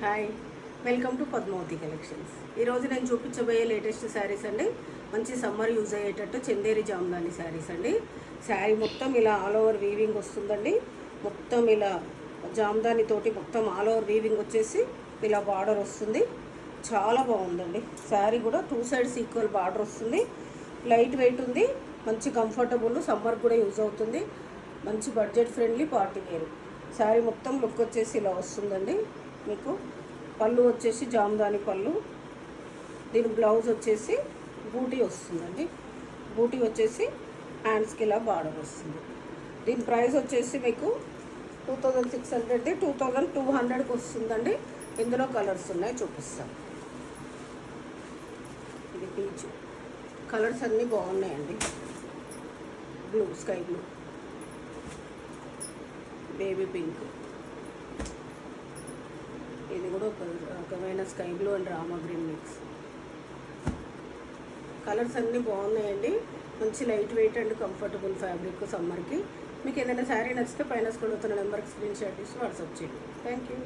Hi, welcome to Padmavati collections. ఈరోజు నేను చూపించబోయే లేటెస్ట్ శారీస్ అండి. మంచి సమ్మర్ యూజ్ అయ్యేటట్టు చందేరి జామ్దాని శారీస్ అండి. శారీ మొత్తం ఇలా ఆల్ ఓవర్ వీవింగ్ వస్తుందండి. మొత్తం ఇలా జామ్దాని తోటి మొత్తం ఆల్ ఓవర్ వీవింగ్ వచ్చేసి ఇలా బార్డర్ వస్తుంది. చాలా బాగుందండి. శారీ కూడా 2 సైడ్స్ ఈక్వల్ బార్డర్ వస్తుంది. లైట్ వెయిట్ ఉంది. మంచి కంఫర్టబుల్, సమ్మర్ కూడా యూజ్ అవుతుంది. మంచి budget friendly party wear. Sari మొత్తం లుక్ వచ్చేసి ఇలా వస్తుందండి. మీకు పళ్ళు వచ్చేసి జామ్దాని పళ్ళు. దీని బ్లౌజ్ వచ్చేసి బూటీ వస్తుందండి. బూటీ వచ్చేసి హ్యాండ్స్కి ఇలా బార్డర్ వస్తుంది. దీని ప్రైస్ వచ్చేసి మీకు 2600, 2200కి వస్తుందండి. ఇందులో కలర్స్ ఉన్నాయి, చూపిస్తాను. ఇది పీచ్ కలర్స్ అన్నీ బాగున్నాయండి. Blue, sky blue, baby pink, ఇది కూడా ఒక రకమైన sky blue and Rama green mix. Colours అన్నీ బాగున్నాయండి. మంచి light weight and comfortable fabric సమ్మర్కి. మీకు ఏదైనా శారీ నచ్చితే పైన స్క్రోల్ అవుతున్న నెంబర్కి స్క్రీన్ షాట్ తీసి వాట్సాప్ చేయండి. Thank you.